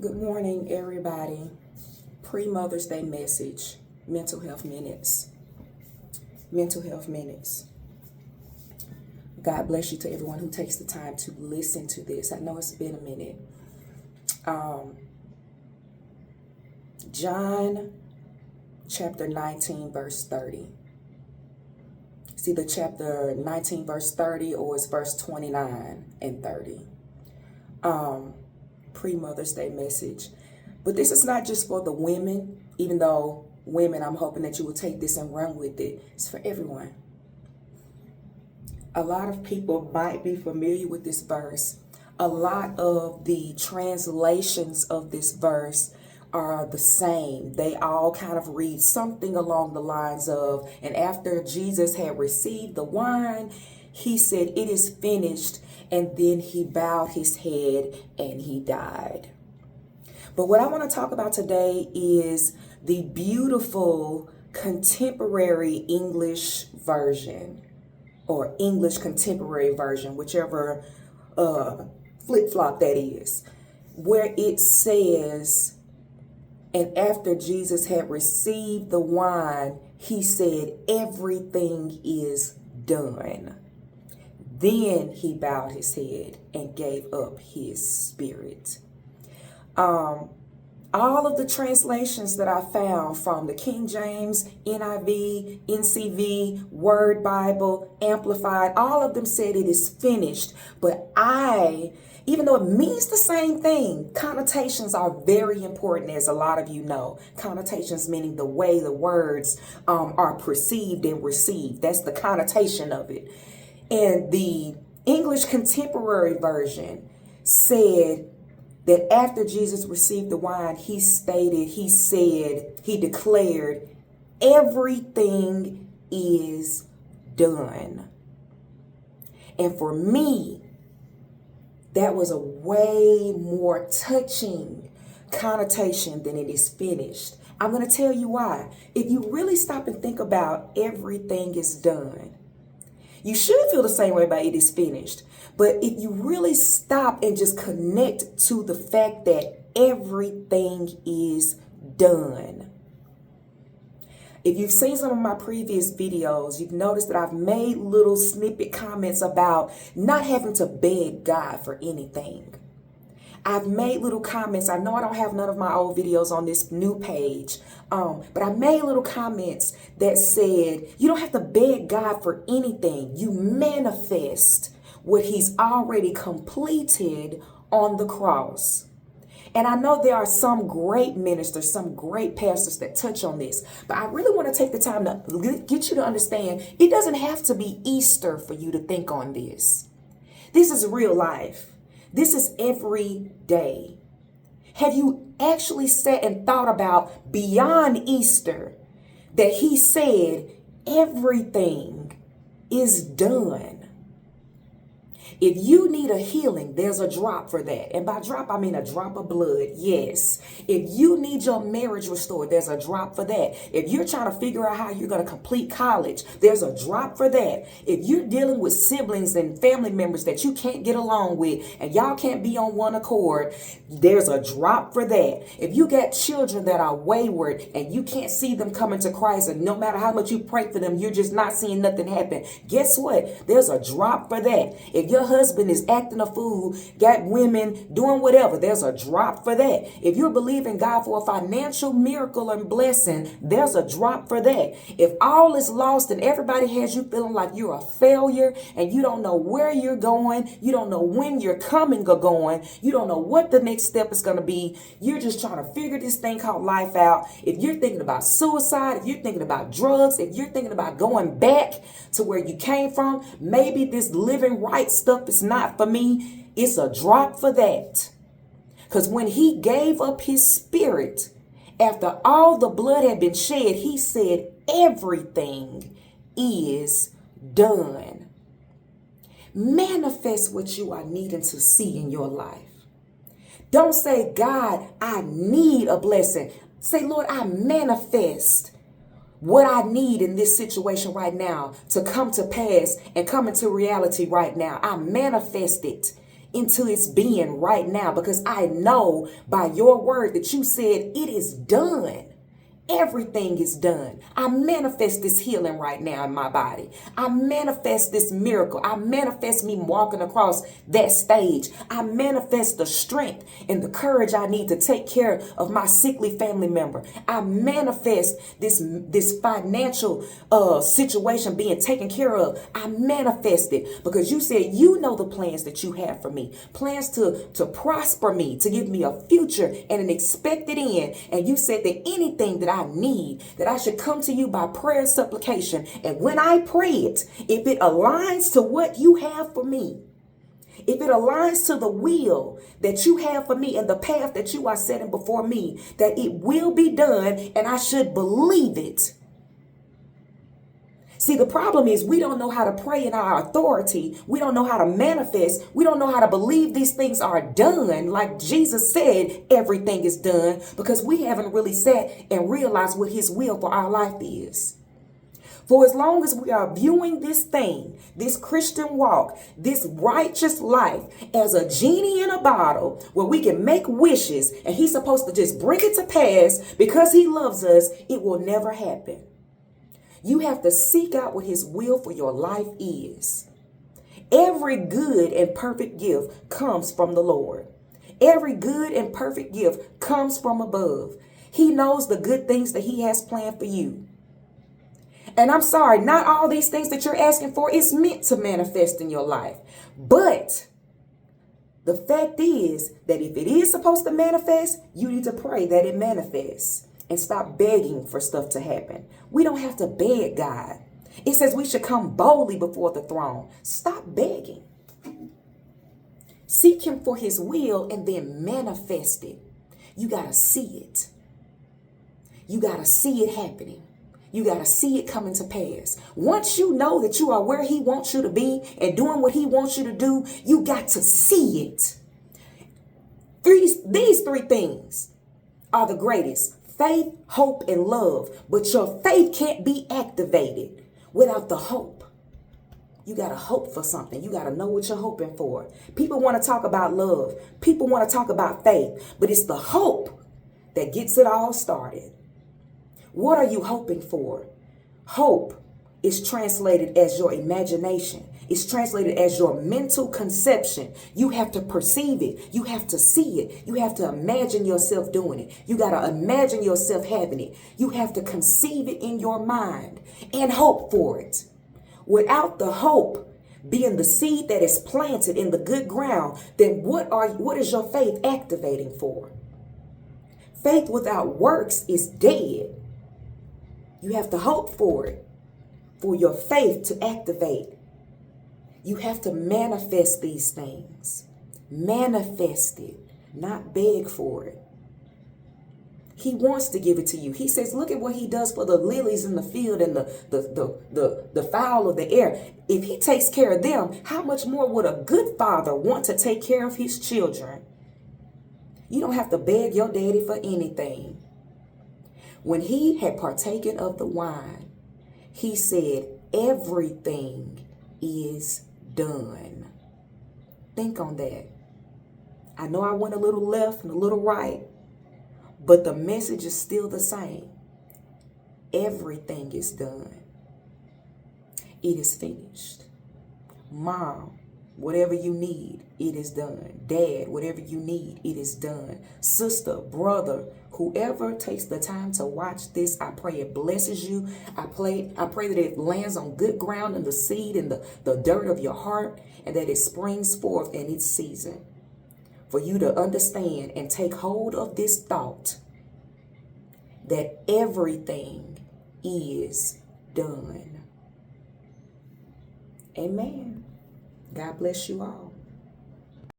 Good morning, everybody. Pre-Mother's Day message, mental health minutes. Mental health minutes. God bless you to everyone who takes the time to listen to this. I know it's been a minute. John chapter 19, verse 30. It's either chapter 19, verse 30, or it's verse 29 and 30. Pre-Mother's Day message. But this is not just for the women, even though women, I'm hoping that you will take this and run with it. It's for everyone. A lot of people might be familiar with this verse. A lot of the translations of this verse are the same. They all kind of read something along the lines of, and after Jesus had received the wine, he said, "It is finished," and then he bowed his head and he died. But what I want to talk about today is the beautiful contemporary English version, or English contemporary version, whichever flip-flop that is, where it says, and after Jesus had received the wine, he said, "Everything is done." Then he bowed his head and gave up his spirit. All of the translations that I found from the King James, NIV, NCV, Word Bible, Amplified, all of them said it is finished. But even though it means the same thing, connotations are very important, as a lot of you know. Connotations meaning the way the words are perceived and received. That's the connotation of it. And the English Contemporary Version said that after Jesus received the wine, he declared, "Everything is done." And for me, that was a way more touching connotation than "it is finished." I'm going to tell you why. If you really stop and think about "everything is done," you should feel the same way about "it is finished." But if you really stop and just connect to the fact that everything is done. If you've seen some of my previous videos, you've noticed that I've made little snippet comments about not having to beg God for anything. I've made little comments. I know I don't have none of my old videos on this new page, but I made little comments that said, you don't have to beg God for anything. You manifest what he's already completed on the cross. And I know there are some great ministers, some great pastors that touch on this, but I really want to take the time to get you to understand it doesn't have to be Easter for you to think on this. This is real life. This is every day. Have you actually sat and thought about beyond Easter that he said everything is done? If you need a healing, there's a drop for that. And by drop, I mean a drop of blood. Yes. If you need your marriage restored, there's a drop for that. If you're trying to figure out how you're going to complete college, there's a drop for that. If you're dealing with siblings and family members that you can't get along with and y'all can't be on one accord, there's a drop for that. If you got children that are wayward and you can't see them coming to Christ, and no matter how much you pray for them, you're just not seeing nothing happen, guess what? There's a drop for that. If your husband is acting a fool, got women doing whatever, there's a drop for that. If you're believing God for a financial miracle and blessing, there's a drop for that. If all is lost and everybody has you feeling like you're a failure and you don't know where you're going, you don't know when you're coming or going, you don't know what the next step is going to be, you're just trying to figure this thing called life out. If you're thinking about suicide, if you're thinking about drugs, if you're thinking about going back to where you came from, maybe this living right stuff is not for me, it's a drop for that. Because when he gave up his spirit, after all the blood had been shed, he said, "Everything is done." Manifest what you are needing to see in your life. Don't say, "God, I need a blessing." Say, "Lord, I manifest what I need in this situation right now to come to pass and come into reality right now. I manifest it into its being right now, because I know by your word that you said it is done. Everything is done. I manifest this healing right now in my body. I manifest this miracle. I manifest me walking across that stage. I manifest the strength and the courage I need to take care of my sickly family member. I manifest this financial situation being taken care of. I manifest it because you said you know the plans that you have for me. Plans to prosper me, to give me a future and an expected end. And you said that anything that I need, that I should come to you by prayer and supplication. And when I pray it, if it aligns to what you have for me, if it aligns to the will that you have for me and the path that you are setting before me, that it will be done and I should believe it. See, the problem is we don't know how to pray in our authority. We don't know how to manifest. We don't know how to believe these things are done. Like Jesus said, everything is done, because we haven't really sat and realized what his will for our life is. For as long as we are viewing this thing, this Christian walk, this righteous life as a genie in a bottle where we can make wishes and he's supposed to just bring it to pass because he loves us, it will never happen. You have to seek out what his will for your life is. Every good and perfect gift comes from the Lord. Every good and perfect gift comes from above. He knows the good things that he has planned for you. And I'm sorry, not all these things that you're asking for is meant to manifest in your life. But the fact is that if it is supposed to manifest, you need to pray that it manifests. And stop begging for stuff to happen. We don't have to beg God. It says we should come boldly before the throne. Stop begging. Seek him for his will and then manifest it. You got to see it. You got to see it happening. You got to see it coming to pass. Once you know that you are where he wants you to be and doing what he wants you to do, you got to see it. These three things are the greatest. Faith, hope, and love. But your faith can't be activated without the hope. You got to hope for something. You got to know what you're hoping for. People want to talk about love. People want to talk about faith. But it's the hope that gets it all started. What are you hoping for? Hope is translated as your imagination. It's translated as your mental conception. You have to perceive it. You have to see it. You have to imagine yourself doing it. You got to imagine yourself having it. You have to conceive it in your mind and hope for it. Without the hope being the seed that is planted in the good ground, then what is your faith activating for? Faith without works is dead. You have to hope for it, for your faith to activate. You have to manifest these things. Manifest it, not beg for it. He wants to give it to you. He says, look at what he does for the lilies in the field and the fowl of the air. If he takes care of them, how much more would a good father want to take care of his children? You don't have to beg your daddy for anything. When he had partaken of the wine, he said, everything is done. Think on that. I know I went a little left and a little right, but the message is still the same. Everything is done. It is finished. Mom, whatever you need, it is done. Dad, whatever you need, it is done. Sister, brother, whoever takes the time to watch this, I pray it blesses you. I pray that it lands on good ground in the seed and the dirt of your heart, and that it springs forth in its season. For you to understand and take hold of this thought that everything is done. Amen. God bless you all.